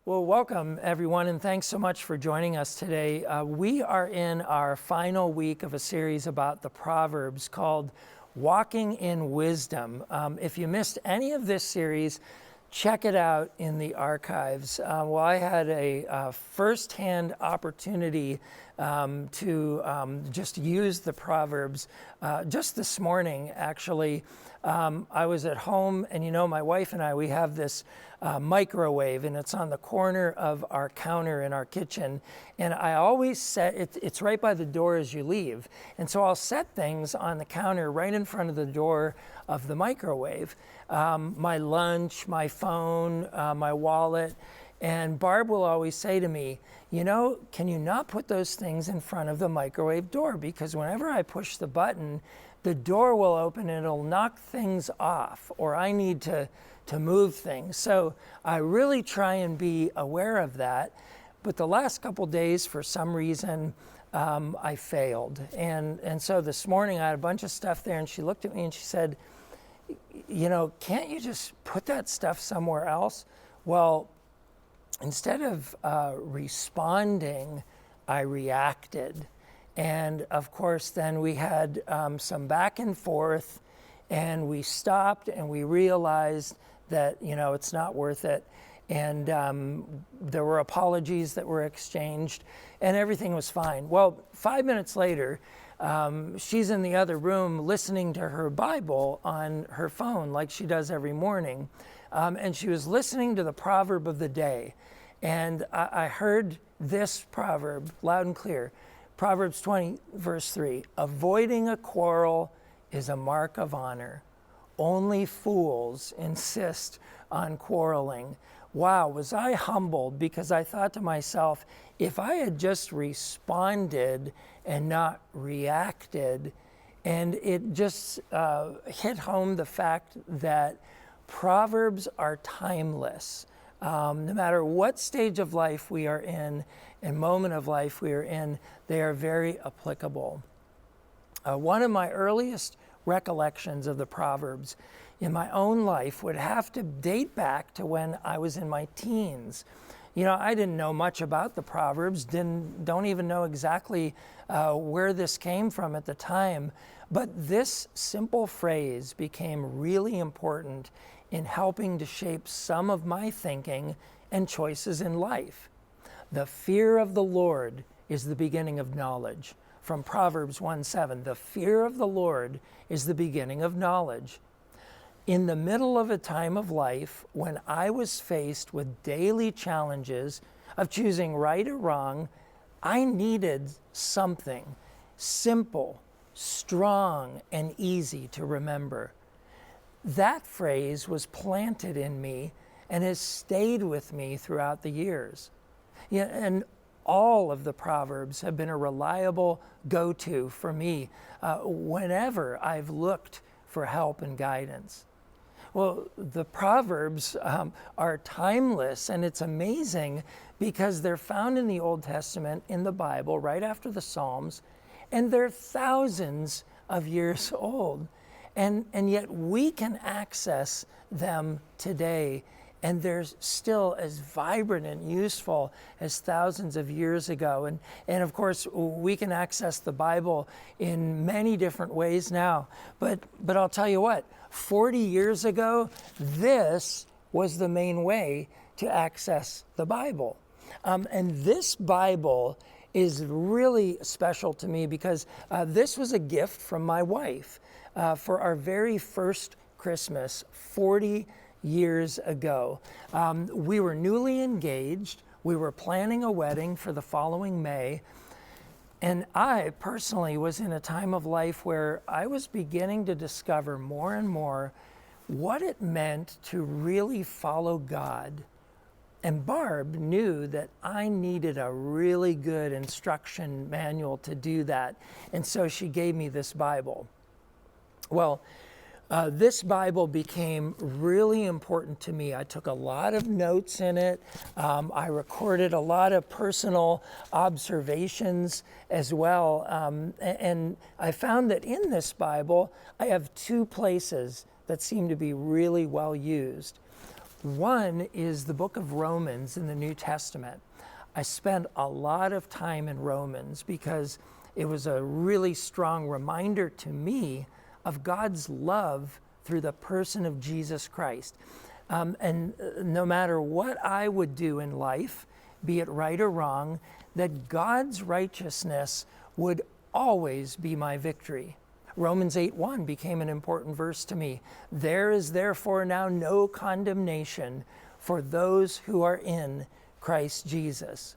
Well, welcome everyone, and thanks so much for joining us today. We are in our final week of a series about the Proverbs called Walking in Wisdom. If you missed any of this series, check it out in the archives. I had a firsthand opportunity to just use the Proverbs just this morning, actually. I was at home, and my wife and I, we have this microwave, and it's on the corner of our counter in our kitchen. And I always set it's right by the door as you leave. And so I'll set things on the counter right in front of the door of the microwave. My lunch, my phone, my wallet. And Barb will always say to me, can you not put those things in front of the microwave door? Because whenever I push the button, the door will open and it'll knock things off, or I need to move things. So I really try and be aware of that. But the last couple days, for some reason, I failed. And so this morning I had a bunch of stuff there, and she looked at me and she said, can't you just put that stuff somewhere else? Well, instead of responding, I reacted. And of course, then we had some back and forth, and we stopped and we realized that, it's not worth it. And there were apologies that were exchanged, and everything was fine. Well, 5 minutes later, she's in the other room listening to her Bible on her phone like she does every morning. And she was listening to the proverb of the day. And I heard this proverb loud and clear. Proverbs 20, verse 3, avoiding a quarrel is a mark of honor. Only fools insist on quarreling. Wow, was I humbled, because I thought to myself, if I had just responded and not reacted, and it just hit home the fact that Proverbs are timeless. No matter what stage of life we are in and moment of life we are in, they are very applicable. One of my earliest recollections of the Proverbs in my own life would have to date back to when I was in my teens. I didn't know much about the Proverbs, don't even know exactly where this came from at the time, but this simple phrase became really important in helping to shape some of my thinking and choices in life. The fear of the Lord is the beginning of knowledge. From Proverbs 1:7, the fear of the Lord is the beginning of knowledge. In the middle of a time of life when I was faced with daily challenges of choosing right or wrong, I needed something simple, strong, and easy to remember. That phrase was planted in me and has stayed with me throughout the years. And all of the Proverbs have been a reliable go-to for me whenever I've looked for help and guidance. Well, the Proverbs are timeless, and it's amazing because they're found in the Old Testament in the Bible right after the Psalms, and they're thousands of years old. And yet we can access them today, and they're still as vibrant and useful as thousands of years ago. And of course, we can access the Bible in many different ways now. But I'll tell you what, 40 years ago, this was the main way to access the Bible. And this Bible is really special to me because this was a gift from my wife for our very first Christmas 40 years ago. We were newly engaged. We were planning a wedding for the following May. And I personally was in a time of life where I was beginning to discover more and more what it meant to really follow God. And Barb knew that I needed a really good instruction manual to do that. And so she gave me this Bible. Well, this Bible became really important to me. I took a lot of notes in it. I recorded a lot of personal observations as well. And I found that in this Bible, I have two places that seem to be really well used. One is the book of Romans in the New Testament. I spent a lot of time in Romans because it was a really strong reminder to me of God's love through the person of Jesus Christ. And no matter what I would do in life, be it right or wrong, that God's righteousness would always be my victory. Romans 8:1 became an important verse to me. There is therefore now no condemnation for those who are in Christ Jesus.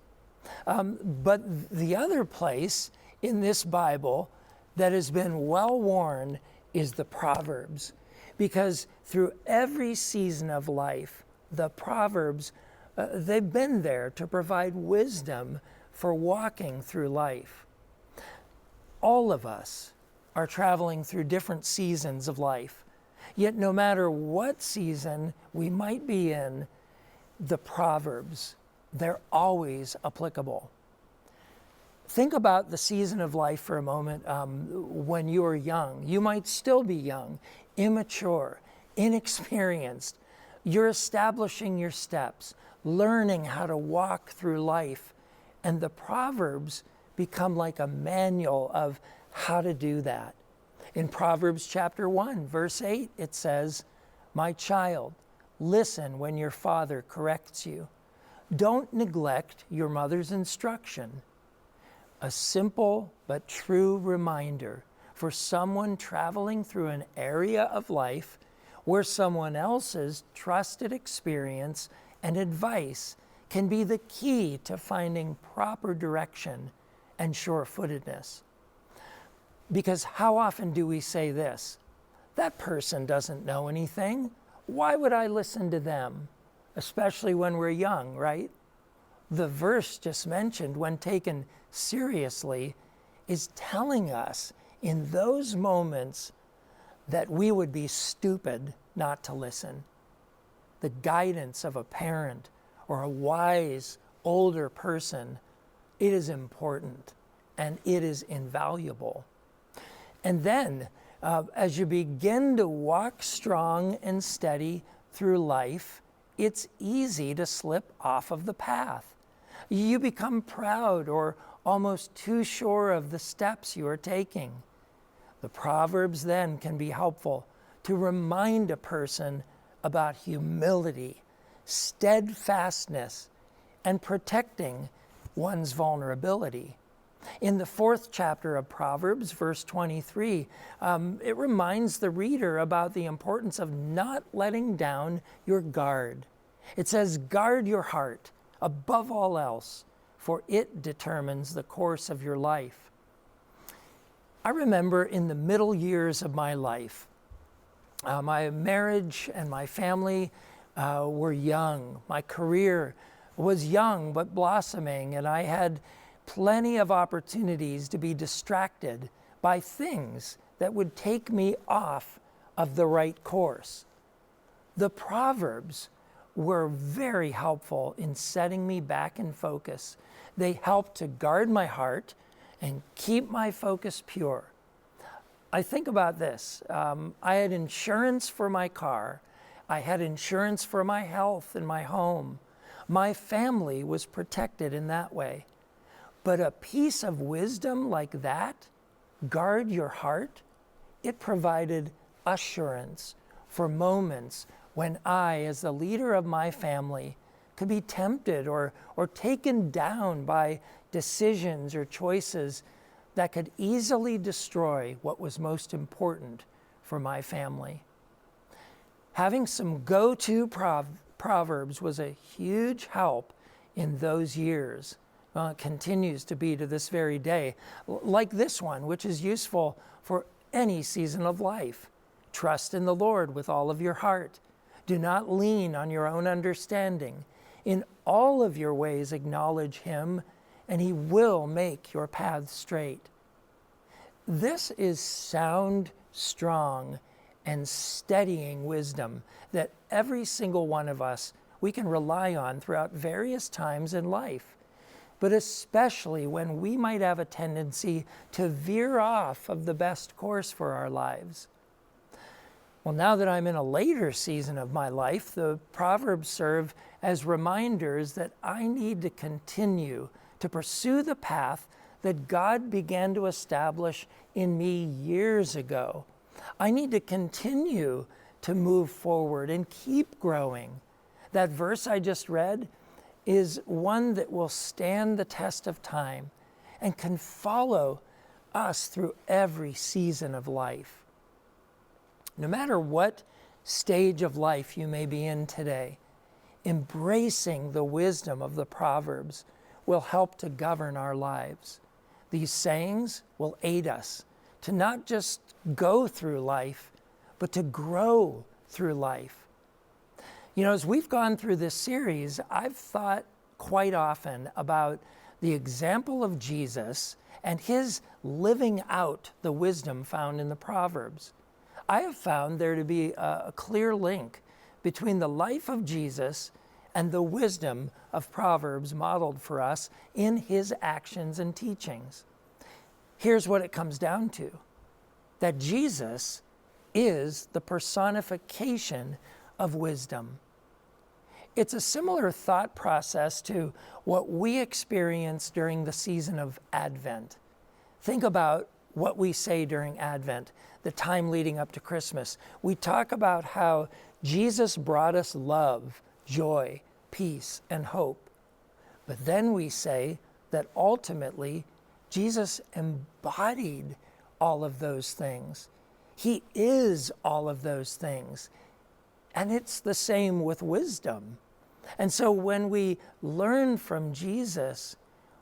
But the other place in this Bible that has been well worn is the Proverbs, because through every season of life, the Proverbs, they've been there to provide wisdom for walking through life. All of us are traveling through different seasons of life, yet no matter what season we might be in, the Proverbs, they're always applicable. Think about the season of life for a moment when you are young. You might still be young, immature, inexperienced. You're establishing your steps, learning how to walk through life, and the Proverbs become like a manual of how to do that. In Proverbs chapter 1, verse 8, it says, "My child, listen when your father corrects you. Don't neglect your mother's instruction." A simple but true reminder for someone traveling through an area of life where someone else's trusted experience and advice can be the key to finding proper direction and sure-footedness. Because how often do we say this? That person doesn't know anything. Why would I listen to them? Especially when we're young, right? The verse just mentioned, when taken seriously, is telling us in those moments that we would be stupid not to listen. The guidance of a parent or a wise older person, it is important and it is invaluable. And then, as you begin to walk strong and steady through life, it's easy to slip off of the path. You become proud or almost too sure of the steps you are taking. The Proverbs then can be helpful to remind a person about humility, steadfastness, and protecting one's vulnerability. In the 4th chapter of Proverbs, verse 23, it reminds the reader about the importance of not letting down your guard. It says, "Guard your heart above all else, for it determines the course of your life." I remember in the middle years of my life, my marriage and my family were young. My career was young but blossoming, and I had plenty of opportunities to be distracted by things that would take me off of the right course. The Proverbs were very helpful in setting me back in focus. They helped to guard my heart and keep my focus pure. I think about this. I had insurance for my car. I had insurance for my health and my home. My family was protected in that way. But a piece of wisdom like that, guard your heart, it provided assurance for moments when I, as the leader of my family, could be tempted or taken down by decisions or choices that could easily destroy what was most important for my family. Having some go-to proverbs was a huge help in those years. It continues to be to this very day, like this one, which is useful for any season of life. Trust in the Lord with all of your heart. Do not lean on your own understanding. In all of your ways acknowledge Him, and He will make your paths straight. This is sound, strong, and steadying wisdom that every single one of us, we can rely on throughout various times in life, but especially when we might have a tendency to veer off of the best course for our lives. Well, now that I'm in a later season of my life, the Proverbs serve as reminders that I need to continue to pursue the path that God began to establish in me years ago. I need to continue to move forward and keep growing. That verse I just read is one that will stand the test of time and can follow us through every season of life. No matter what stage of life you may be in today, embracing the wisdom of the Proverbs will help to govern our lives. These sayings will aid us to not just go through life, but to grow through life. You know, as we've gone through this series, I've thought quite often about the example of Jesus and his living out the wisdom found in the Proverbs. I have found there to be a clear link between the life of Jesus and the wisdom of Proverbs modeled for us in his actions and teachings. Here's what it comes down to: that Jesus is the personification of wisdom. It's a similar thought process to what we experience during the season of Advent. Think about what we say during Advent, the time leading up to Christmas. We talk about how Jesus brought us love, joy, peace, and hope. But then we say that ultimately Jesus embodied all of those things. He is all of those things. And it's the same with wisdom. And so when we learn from Jesus,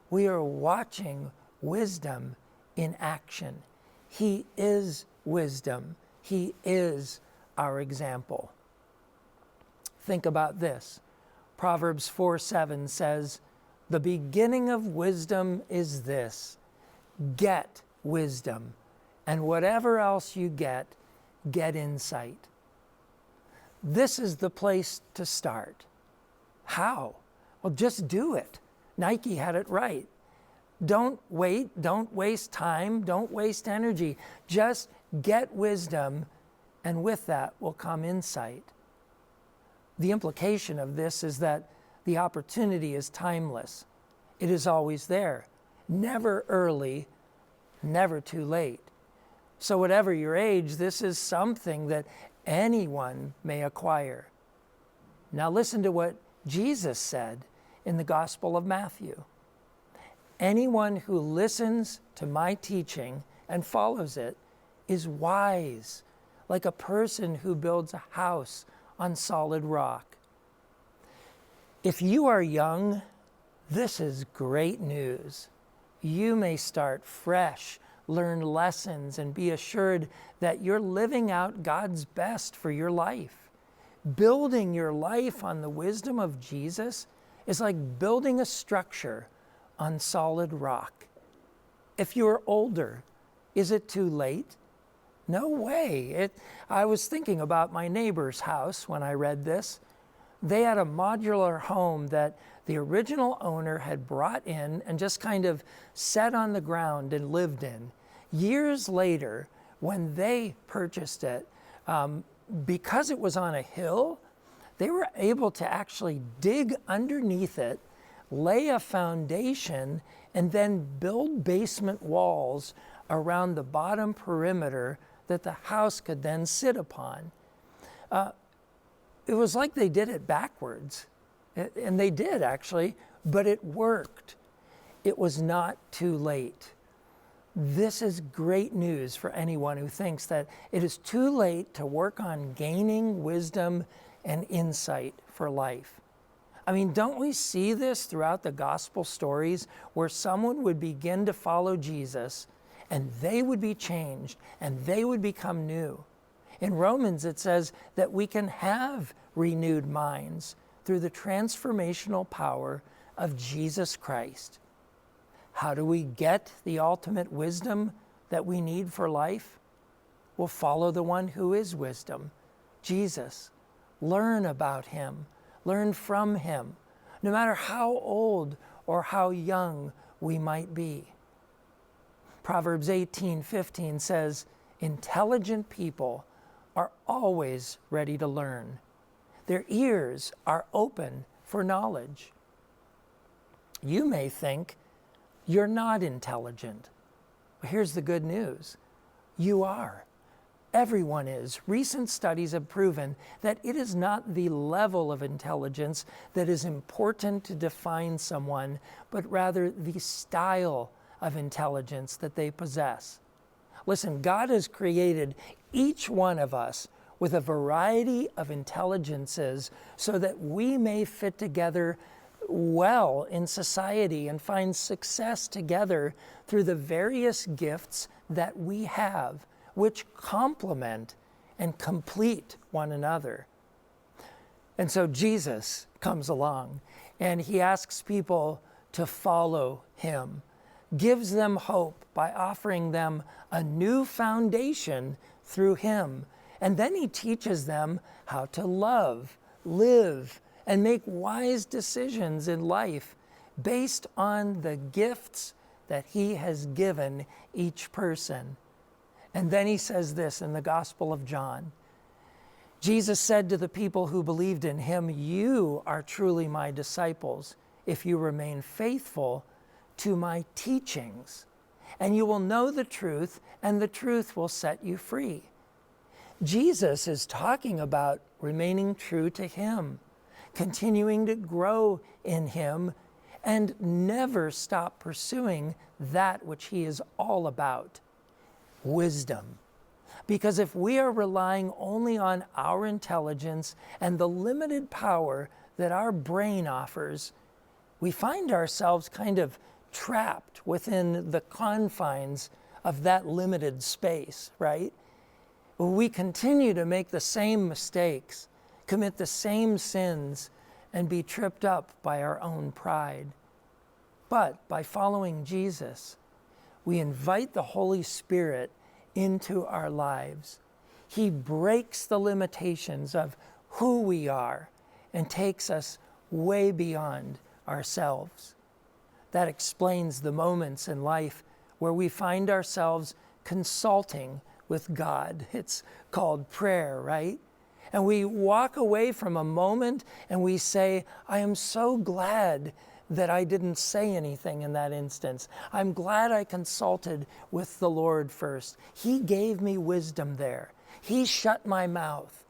we are watching wisdom in action. He is wisdom. He is our example. Think about this. Proverbs 4:7 says, "The beginning of wisdom is this: get wisdom, and whatever else you get insight." This is the place to start. How? Well, just do it. Nike had it right. Don't wait, don't waste time, don't waste energy. Just get wisdom, and with that will come insight. The implication of this is that the opportunity is timeless. It is always there, never early, never too late. So whatever your age, this is something that anyone may acquire. Now listen to what Jesus said in the Gospel of Matthew. "Anyone who listens to my teaching and follows it is wise, like a person who builds a house on solid rock." If you are young, this is great news. You may start fresh, learn lessons, and be assured that you're living out God's best for your life. Building your life on the wisdom of Jesus is like building a structure on solid rock. If you're older, is it too late? No way. I was thinking about my neighbor's house when I read this. They had a modular home that the original owner had brought in and just kind of set on the ground and lived in. Years later, when they purchased it, because it was on a hill, they were able to actually dig underneath it, lay a foundation, and then build basement walls around the bottom perimeter that the house could then sit upon. It was like they did it backwards, and they did actually, but it worked. It was not too late. This is great news for anyone who thinks that it is too late to work on gaining wisdom and insight for life. I mean, don't we see this throughout the gospel stories where someone would begin to follow Jesus and they would be changed and they would become new? In Romans, it says that we can have renewed minds through the transformational power of Jesus Christ. How do we get the ultimate wisdom that we need for life? We'll follow the one who is wisdom, Jesus. Learn about him. Learn from him, no matter how old or how young we might be. Proverbs 18:15 says, "Intelligent people are always ready to learn. Their ears are open for knowledge. You may think you're not intelligent. But here's the good news. You are. Everyone is. Recent studies have proven that it is not the level of intelligence that is important to define someone, but rather the style of intelligence that they possess. Listen, God has created each one of us with a variety of intelligences so that we may fit together well in society and find success together through the various gifts that we have, which complement and complete one another. And so Jesus comes along and he asks people to follow him, gives them hope by offering them a new foundation through him. And then he teaches them how to love, live, and make wise decisions in life based on the gifts that he has given each person. And then he says this in the Gospel of John. Jesus said to the people who believed in him, "You are truly my disciples if you remain faithful to my teachings, and you will know the truth, and the truth will set you free." Jesus is talking about remaining true to him, continuing to grow in him, and never stop pursuing that which he is all about, wisdom. Because if we are relying only on our intelligence and the limited power that our brain offers, we find ourselves kind of trapped within the confines of that limited space, right? We continue to make the same mistakes, commit the same sins, and be tripped up by our own pride. But by following Jesus, we invite the Holy Spirit into our lives. He breaks the limitations of who we are and takes us way beyond ourselves. That explains the moments in life where we find ourselves consulting with God. It's called prayer, right? And we walk away from a moment and we say, "I am so glad that I didn't say anything in that instance. I'm glad I consulted with the Lord first. He gave me wisdom there. He shut my mouth."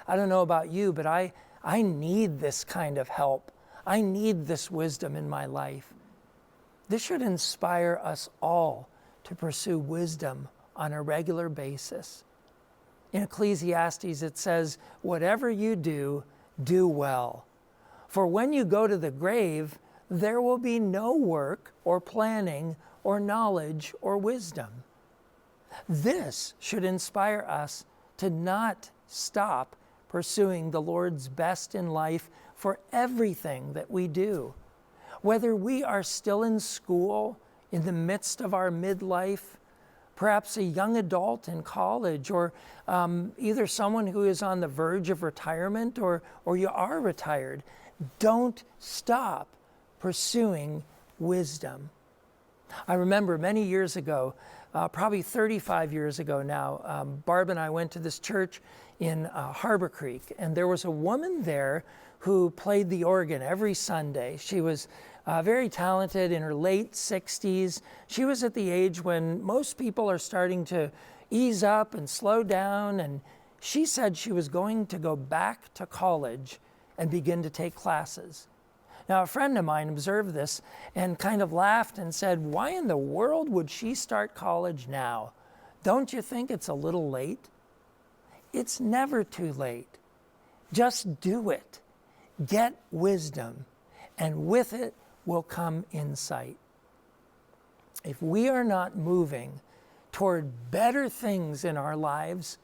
I don't know about you, but I need this kind of help. I need this wisdom in my life. This should inspire us all to pursue wisdom on a regular basis. In Ecclesiastes, it says, "Whatever you do, do well. For when you go to the grave, there will be no work or planning or knowledge or wisdom." This should inspire us to not stop pursuing the Lord's best in life for everything that we do. Whether we are still in school, in the midst of our midlife, perhaps a young adult in college, or either someone who is on the verge of retirement, or you are retired, don't stop pursuing wisdom. I remember many years ago, probably 35 years ago now, Barb and I went to this church in Harbor Creek, and there was a woman there who played the organ every Sunday. She was very talented, in her late 60s. She was at the age when most people are starting to ease up and slow down, and she said she was going to go back to college and begin to take classes. Now, a friend of mine observed this and kind of laughed and said, "Why in the world would she start college now? Don't you think it's a little late?" It's never too late. Just do it. Get wisdom, and with it will come insight. If we are not moving toward better things in our lives,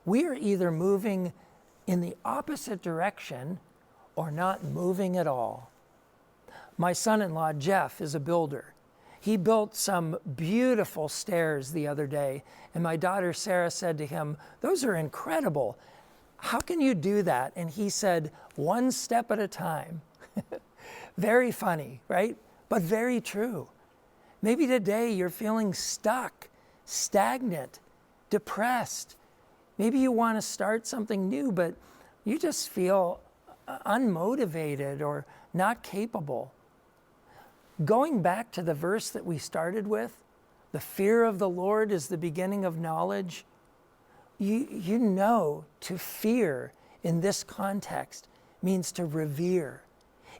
we are either moving in the opposite direction or not moving at all. My son-in-law, Jeff, is a builder. He built some beautiful stairs the other day, and my daughter Sarah said to him, "Those are incredible. How can you do that?" And he said, "One step at a time." Very funny, right? But very true. Maybe today you're feeling stuck, stagnant, depressed. Maybe you want to start something new, but you just feel unmotivated or not capable. Going back to the verse that we started with, the fear of the Lord is the beginning of knowledge. You know, to fear in this context means to revere.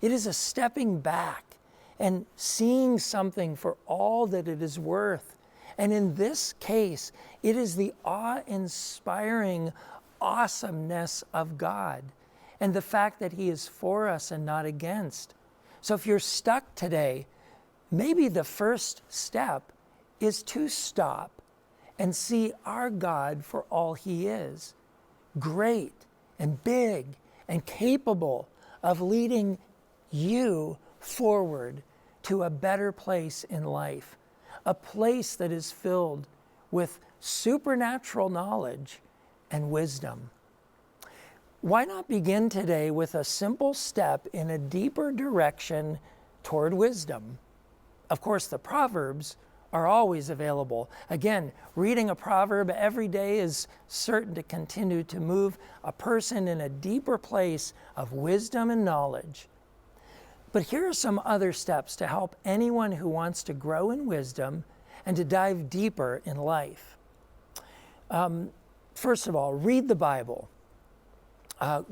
It is a stepping back and seeing something for all that it is worth. And in this case, it is the awe-inspiring awesomeness of God and the fact that He is for us and not against. So if you're stuck today, maybe the first step is to stop and see our God for all He is, great and big and capable of leading you forward to a better place in life, a place that is filled with supernatural knowledge and wisdom. Why not begin today with a simple step in a deeper direction toward wisdom? Of course, the Proverbs are always available. Again, reading a proverb every day is certain to continue to move a person in a deeper place of wisdom and knowledge. But here are some other steps to help anyone who wants to grow in wisdom and to dive deeper in life. First of all, read the Bible.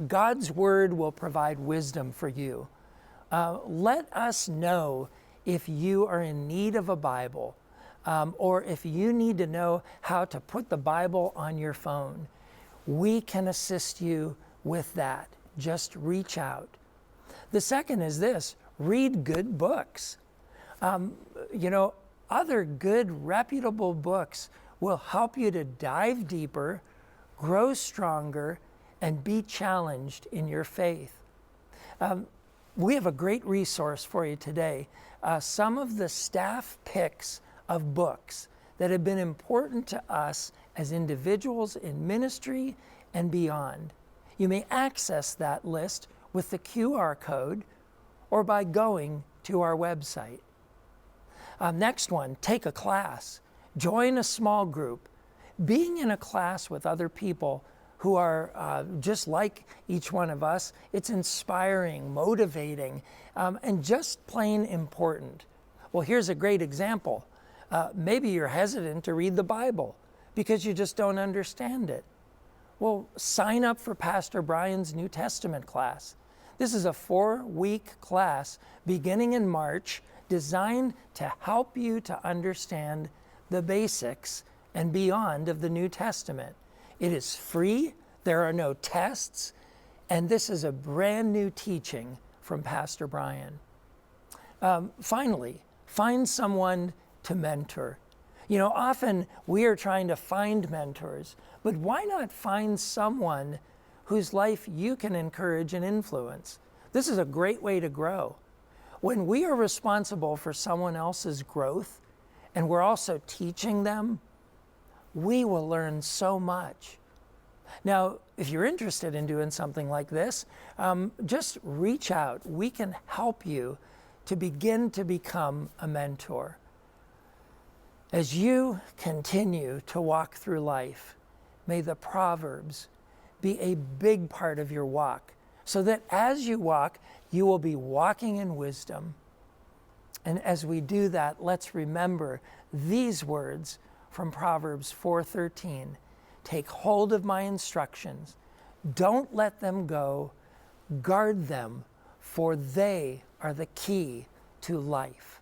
God's Word will provide wisdom for you. Let us know if you are in need of a Bible, or if you need to know how to put the Bible on your phone. We can assist you with that. Just reach out. The second is this: read good books. Other good, reputable books will help you to dive deeper, grow stronger, and be challenged in your faith. We have a great resource for you today. Some of the staff picks of books that have been important to us as individuals in ministry and beyond. You may access that list with the QR code or by going to our website. Next one, take a class. Join a small group. Being in a class with other people who are just like each one of us, it's inspiring, motivating, and just plain important. Well, here's a great example. Maybe you're hesitant to read the Bible because you just don't understand it. Well, sign up for Pastor Brian's New Testament class. This is a 4-week class beginning in March, designed to help you to understand the basics and beyond of the New Testament. It is free, there are no tests, and this is a brand new teaching from Pastor Brian. Finally, find someone to mentor. Often we are trying to find mentors, but why not find someone whose life you can encourage and influence? This is a great way to grow. When we are responsible for someone else's growth, and we're also teaching them, we will learn so much. Now, if you're interested in doing something like this, just reach out. We can help you to begin to become a mentor. As you continue to walk through life, may the Proverbs be a big part of your walk, so that as you walk, you will be walking in wisdom. And as we do that, let's remember these words from Proverbs 4:13. Take hold of my instructions. Don't let them go. Guard them, for they are the key to life.